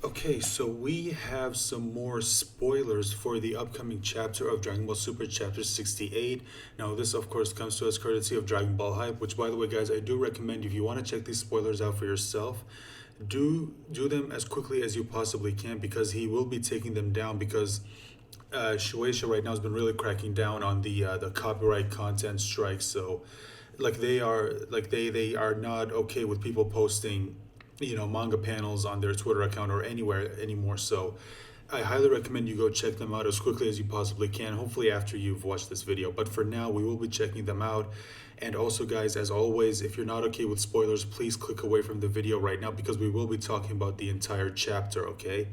Okay, so we have some more spoilers for the upcoming chapter of Dragon Ball Super Chapter 68. Now, this, of course, comes to us courtesy of Dragon Ball Hype, which, by the way, guys, I do recommend if you want to check these spoilers out for yourself, do them as quickly as you possibly can because he will be taking them down because Shueisha right now has been really cracking down on the copyright content strikes. So, they are not okay with people posting, manga panels on their Twitter account or anywhere anymore. So, I highly recommend you go check them out as quickly as you possibly can. Hopefully after you've watched this video. But for now, we will be checking them out. And also, guys, as always, if you're not okay with spoilers, please click away from the video right now because we will be talking about the entire chapter, okay?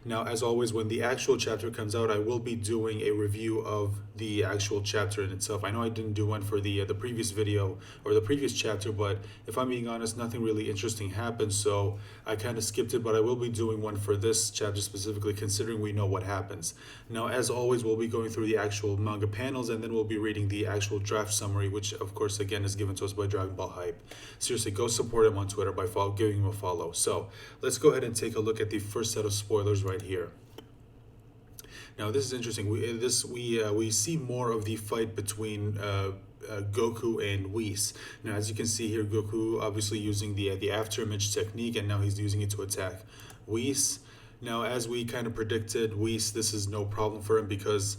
Now, as always, when the actual chapter comes out, I will be doing a review of the actual chapter in itself. I know I didn't do one for the previous video or the previous chapter, but if I'm being honest, nothing really interesting happened, so I kind of skipped it. But I will be doing one for this chapter specifically, considering we know what happens. Now, as always, we'll be going through the actual manga panels, and then we'll be reading the actual draft summary, which, of course, again, is given to us by Dragon Ball Hype. Seriously, go support him on Twitter by giving him a follow. So let's go ahead and take a look at the first set of spoilers right here. Now this is interesting. We see more of the fight between Goku and Whis. Now, as you can see here, Goku obviously using the after image technique, and now he's using it to attack Whis. Now, as we kind of predicted, Whis, this is no problem for him because,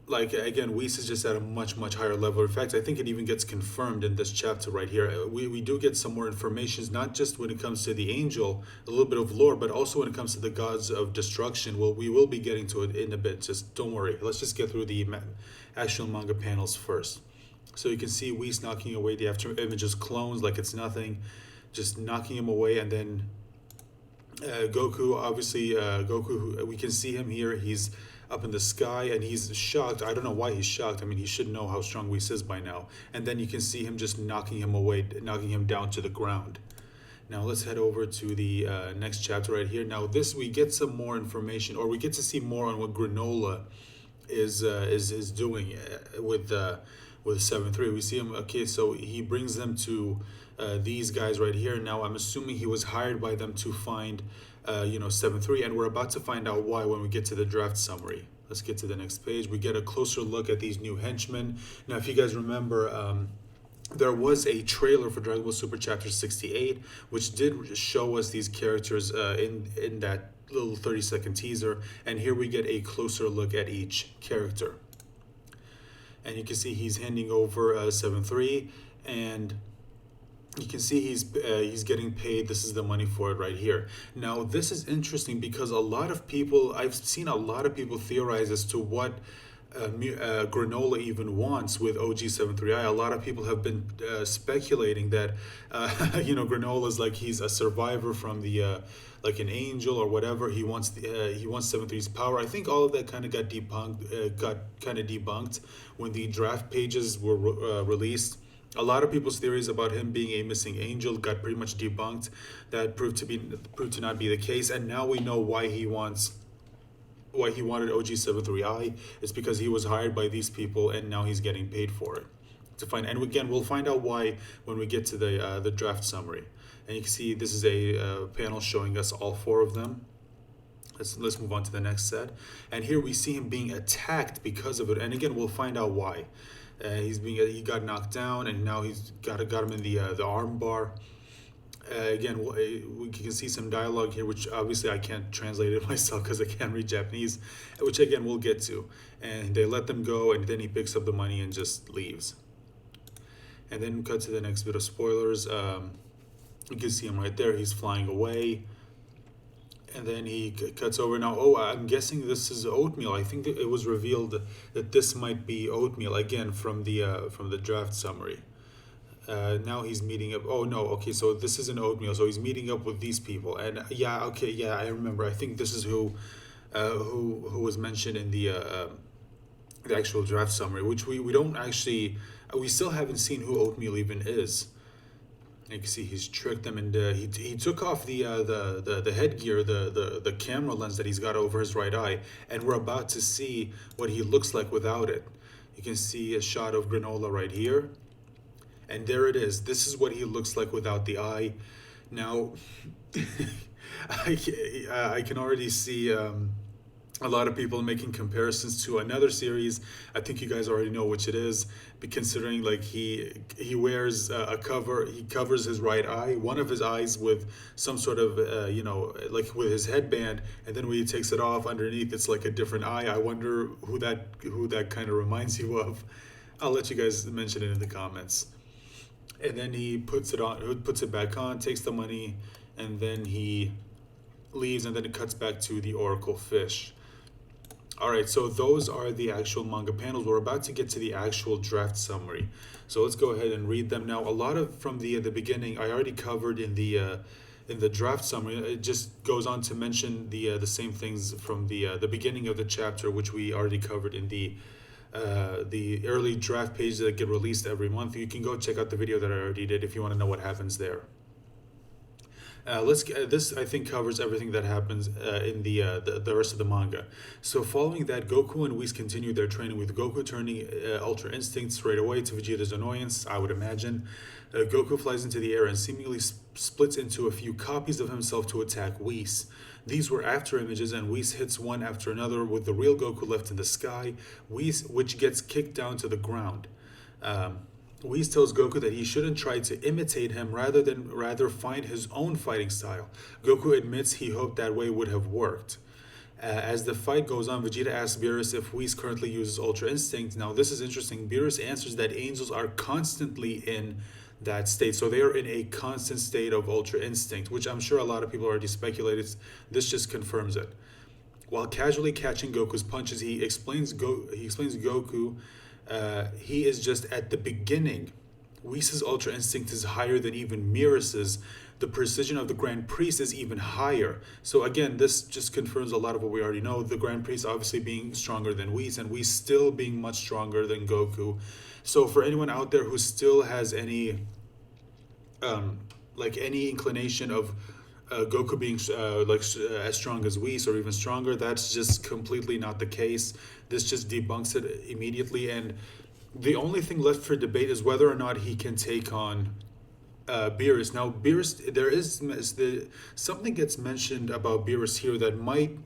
like, again, Whis is just at a much higher level. In fact, I think it even gets confirmed in this chapter right here. We do get some more information, not just when it comes to the angel, a little bit of lore, but also when it comes to the gods of destruction. Well, we will be getting to it in a bit. Just don't worry. Let's just get through the actual manga panels first. So you can see Whis knocking away the after images clones like it's nothing, just knocking him away, and then Goku, obviously, we can see him here. He's up in the sky and he's shocked. I don't know why he's shocked. I mean, he should know how strong Whis is by now. And then you can see him just knocking him away, knocking him down to the ground. Now let's head over to the next chapter right here. Now this, we get some more information, or we get to see more on what Granolah is doing with 7-3. We see him. Okay, so he brings them to these guys right here. Now I'm assuming he was hired by them to find 7-3, and we're about to find out why when we get to the draft summary. Let's get to the next page. We get a closer look at these new henchmen. Now, if you guys remember, there was a trailer for Dragon Ball Super Chapter 68, which did show us these characters in that little 30-second teaser, and here we get a closer look at each character. And you can see he's handing over 7-3, and you can see he's getting paid. This is the money for it right here. Now this is interesting because I've seen a lot of people theorize as to what Granolah even wants with OG73i. A lot of people have been speculating that Granolah is like he's a survivor from the like an angel or whatever. He wants 7-3's power. I think all of that kind of got debunked when the draft pages were released. A lot of people's theories about him being a missing angel got pretty much debunked. That proved to not be the case, and now we know why he wanted OG73i. It's because he was hired by these people, and now he's getting paid for it. And again, we'll find out why when we get to the draft summary. And you can see this is a panel showing us all four of them. Let's move on to the next set. And here we see him being attacked because of it. And again, we'll find out why. He got knocked down, and now he's got him in the arm bar. Again, we can see some dialogue here, which obviously I can't translate it myself because I can't read Japanese, which again we'll get to. And they let them go, and then he picks up the money and just leaves. And then we cut to the next bit of spoilers. You can see him right there. He's flying away. And then he cuts over. Now, I'm guessing this is oatmeal. I think that it was revealed that this might be oatmeal, again, from the draft summary. Now he's meeting up. Oh, no. Okay, so this isn't oatmeal. So he's meeting up with these people. And yeah, okay, yeah, I remember. I think this is who was mentioned in the actual draft summary, which we don't actually... We still haven't seen who oatmeal even is. You can see he's tricked them, and he took off the headgear, the camera lens that he's got over his right eye, and we're about to see what he looks like without it. You can see a shot of Granolah right here, and there it is. This is what he looks like without the eye. Now, I can already see a lot of people making comparisons to another series. I think you guys already know which it is, considering like he wears a cover. He covers his right eye, one of his eyes, with some sort of like with his headband, and then when he takes it off, underneath it's like a different eye. I wonder who that kind of reminds you of. I'll let you guys mention it in the comments. And then he puts it back on, takes the money, and then he leaves, and then it cuts back to the Oracle Fish. All right, so those are the actual manga panels. We're about to get to the actual draft summary. So let's go ahead and read them now. A lot of from the beginning I already covered in the draft summary. It just goes on to mention the same things from the beginning of the chapter, which we already covered in the early draft pages that get released every month. You can go check out the video that I already did if you want to know what happens there. This I think covers everything that happens in the rest of the manga. So following that, Goku and Whis continue their training, with Goku turning Ultra Instinct straight away, to Vegeta's annoyance, I would imagine. Goku flies into the air and seemingly splits into a few copies of himself to attack Whis. These were after images, and Whis hits one after another, with the real Goku left in the sky, which gets kicked down to the ground. Whis tells Goku that he shouldn't try to imitate him, rather find his own fighting style. Goku admits he hoped that way would have worked. As the fight goes on, Vegeta asks Beerus if Whis currently uses Ultra Instinct. Now this is interesting. Beerus answers that angels are constantly in that state. So they are in a constant state of Ultra Instinct, which I'm sure a lot of people already speculated. This just confirms it. While casually catching Goku's punches, he explains Goku he is just at the beginning. Whis' Ultra Instinct is higher than even Beerus's. The precision of the Grand Priest is even higher. So again, this just confirms a lot of what we already know. The Grand Priest obviously being stronger than Whis, and Whis still being much stronger than Goku. So for anyone out there who still has any any inclination of Goku being as strong as Whis or even stronger, that's just completely not the case. This just debunks it immediately, and the only thing left for debate is whether or not he can take on Beerus. Now, Beerus, something gets mentioned about Beerus here that might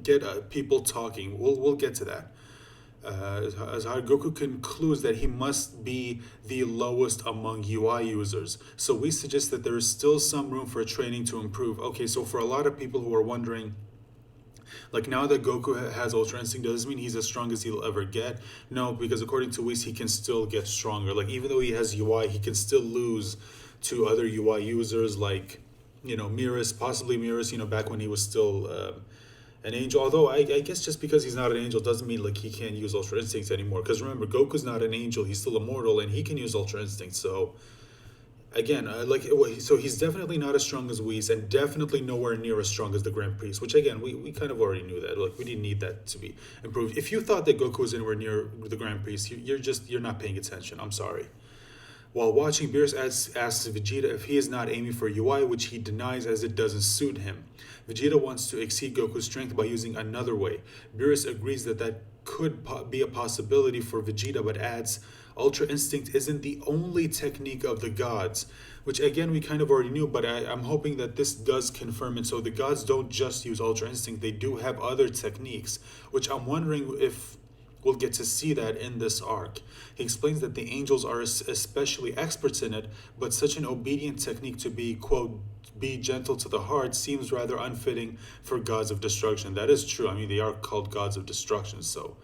get people talking. We'll get to that. As Goku concludes that he must be the lowest among UI users. So we suggest that there is still some room for training to improve. Okay, so for a lot of people who are wondering, like, now that Goku has Ultra Instinct, does this mean he's as strong as he'll ever get? No, because according to Whis, he can still get stronger. Like, even though he has UI, he can still lose to other UI users like, Beerus, possibly Beerus, back when he was still an angel. Although I guess just because he's not an angel doesn't mean like he can't use Ultra Instincts anymore. Because remember, Goku's not an angel; he's still immortal, and he can use Ultra Instinct. So again, so he's definitely not as strong as Whis, and definitely nowhere near as strong as the Grand Priest. Which again, we kind of already knew that. Like, we didn't need that to be improved. If you thought that Goku was anywhere near the Grand Priest, you're not paying attention. I'm sorry. While watching, Beerus asks Vegeta if he is not aiming for UI, which he denies as it doesn't suit him. Vegeta wants to exceed Goku's strength by using another way. Beerus agrees that could be a possibility for Vegeta, but adds, Ultra Instinct isn't the only technique of the gods, which again we kind of already knew, but I'm hoping that this does confirm it. So the gods don't just use Ultra Instinct, they do have other techniques, which I'm wondering if we'll get to see that in this arc. He explains that the angels are especially experts in it, but such an obedient technique to be, quote, be gentle to the heart seems rather unfitting for gods of destruction. That is true. I mean, they are called gods of destruction. So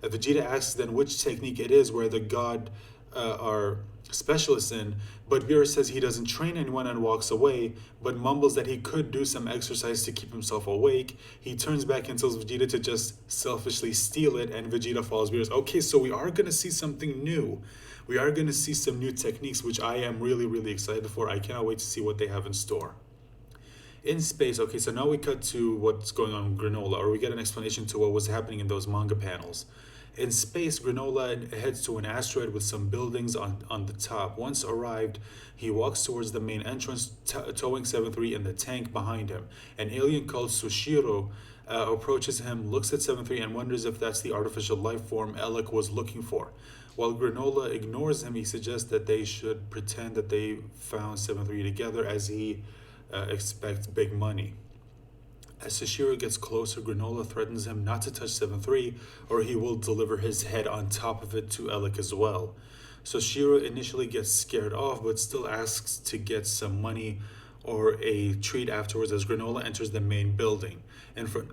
Vegeta asks then which technique it is where the god are specialists in, but Beerus says he doesn't train anyone and walks away, but mumbles that he could do some exercise to keep himself awake. He turns back and tells Vegeta to just selfishly steal it, and Vegeta follows Beerus. Okay, so we are going to see something new. We are going to see some new techniques, which I am really, really excited for. I cannot wait to see what they have in store. In space, okay, so now we cut to what's going on with Granolah, or we get an explanation to what was happening in those manga panels. In space, Granolah heads to an asteroid with some buildings on the top. Once arrived, he walks towards the main entrance, towing 7-3 in the tank behind him. An alien called Sushiro approaches him, looks at 7-3, and wonders if that's the artificial life form Alec was looking for. While Granolah ignores him, he suggests that they should pretend that they found 7-3 together, as he expects big money. As Sashiro gets closer, Granolah threatens him not to touch 7-3 or he will deliver his head on top of it to Alec as well. Sashiro initially gets scared off but still asks to get some money or a treat afterwards as Granolah enters the main building. In front,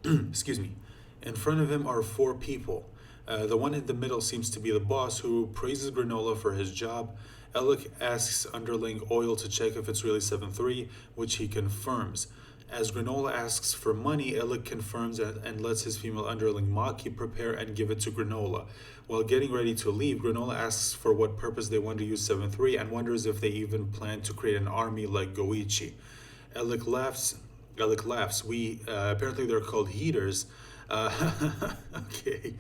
excuse me. In front of him are 4 people. The one in the middle seems to be the boss, who praises Granolah for his job. Alec asks underling Oil to check if it's really 7-3, which he confirms. As Granolah asks for money, Alec confirms and lets his female underling Maki prepare and give it to Granolah. While getting ready to leave, Granolah asks for what purpose they want to use 7-3 and wonders if they even plan to create an army like Goichi. Alec laughs. We apparently they're called heaters. Okay.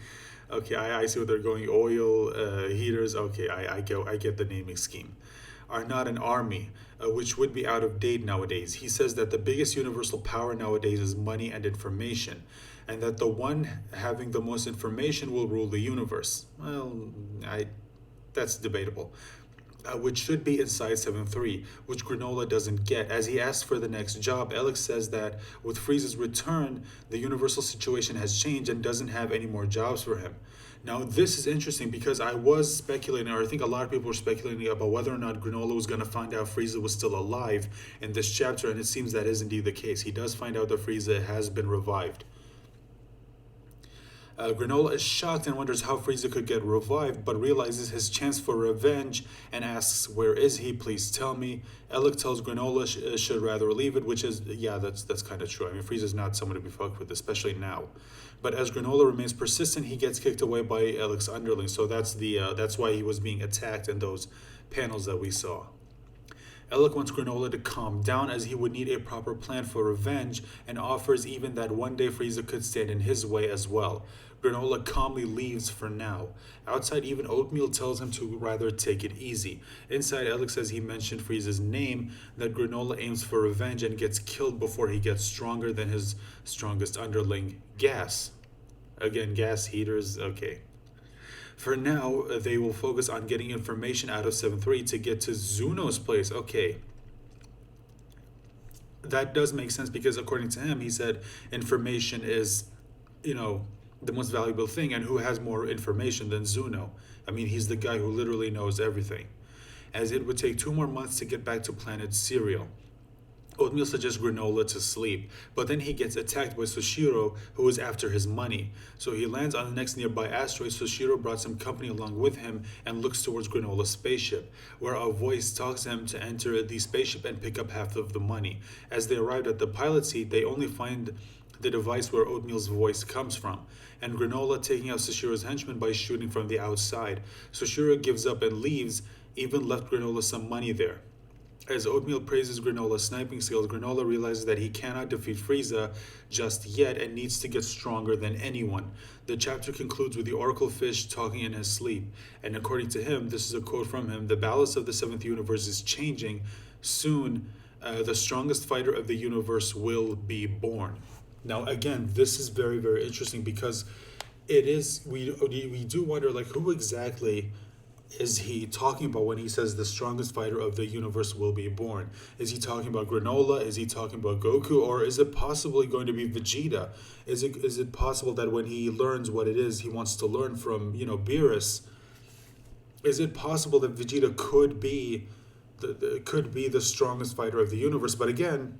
Okay, I see where they're going. Oil, heaters. Okay, I get the naming scheme. Are not an army, which would be out of date nowadays. He says that the biggest universal power nowadays is money and information, and that the one having the most information will rule the universe. Well, that's debatable. Which should be inside 7-3, which Granolah doesn't get. As he asks for the next job, Alex says that with Frieza's return, the universal situation has changed and doesn't have any more jobs for him. Now, this is interesting because I was speculating, or I think a lot of people were speculating about whether or not Granolah was going to find out Frieza was still alive in this chapter, and it seems that is indeed the case. He does find out that Frieza has been revived. Granolah is shocked and wonders how Frieza could get revived, but realizes his chance for revenge and asks, "Where is he? Please tell me." Alec tells Granolah should rather leave it, which is, yeah, that's kind of true. I mean, Frieza's not someone to be fucked with, especially now. But as Granolah remains persistent, he gets kicked away by Alec's underling, so that's why he was being attacked in those panels that we saw. Alec wants Granolah to calm down as he would need a proper plan for revenge and offers even that one day Frieza could stand in his way as well. Granolah calmly leaves for now. Outside, even Oatmeal tells him to rather take it easy. Inside, Alec says he mentioned Frieza's name, that Granolah aims for revenge and gets killed before he gets stronger than his strongest underling, Gas. Again, gas heaters, okay. For now, they will focus on getting information out of 7-3 to get to Zuno's place. Okay. That does make sense because according to him, he said information is, the most valuable thing, and who has more information than Zuno? I mean, he's the guy who literally knows everything. As it would take 2 more months to get back to planet Cereal. Oatmeal suggests Granolah to sleep, but then he gets attacked by Soshiro, who is after his money. So he lands on the next nearby asteroid. Soshiro brought some company along with him and looks towards Granolah's spaceship, where a voice talks to him to enter the spaceship and pick up half of the money. As they arrive at the pilot seat, they only find the device where Oatmeal's voice comes from, and Granolah taking out Soshiro's henchman by shooting from the outside. Soshiro gives up and leaves, even left Granolah some money there. As Oatmeal praises Granolah's sniping skills, Granolah realizes that he cannot defeat Frieza just yet and needs to get stronger than anyone. The chapter concludes with the Oracle Fish talking in his sleep, and according to him, this is a quote from him, "The balance of the 7th universe is changing. Soon, the strongest fighter of the universe will be born." Now, again, this is very, very interesting because it is, we do wonder, like, who exactly is he talking about when he says the strongest fighter of the universe will be born? Is he talking about Granolah? Is he talking about Goku? Or is it possibly going to be Vegeta? Is it possible that when he learns what it is he wants to learn from, Beerus, is it possible that Vegeta could be the strongest fighter of the universe? But again,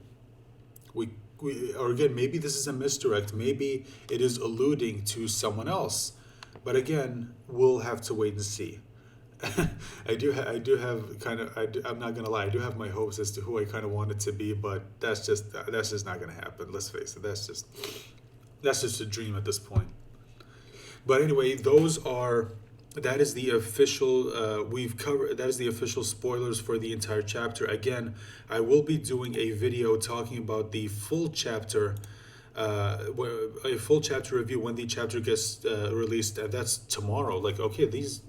maybe this is a misdirect. Maybe it is alluding to someone else. But again, we'll have to wait and see. I do have kind of, I'm not gonna lie, I do have my hopes as to who I kind of want it to be, but that's just not gonna happen. Let's face it, that's just a dream at this point. But anyway, that is the official that is the official spoilers for the entire chapter. Again, I will be doing a video talking about the full chapter. A full chapter review when the chapter gets released, and that's tomorrow. Like, okay, these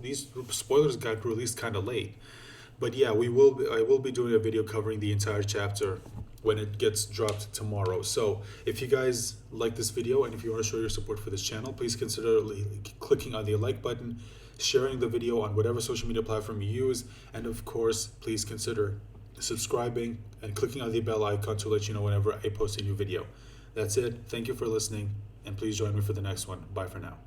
spoilers got released kind of late, but yeah, I will be doing a video covering the entire chapter when it gets dropped tomorrow. So if you guys like this video and if you want to show your support for this channel, please consider clicking on the like button, sharing the video on whatever social media platform you use, and of course, please consider subscribing, and clicking on the bell icon to let you know whenever I post a new video. That's it. Thank you for listening, and please join me for the next one. Bye for now.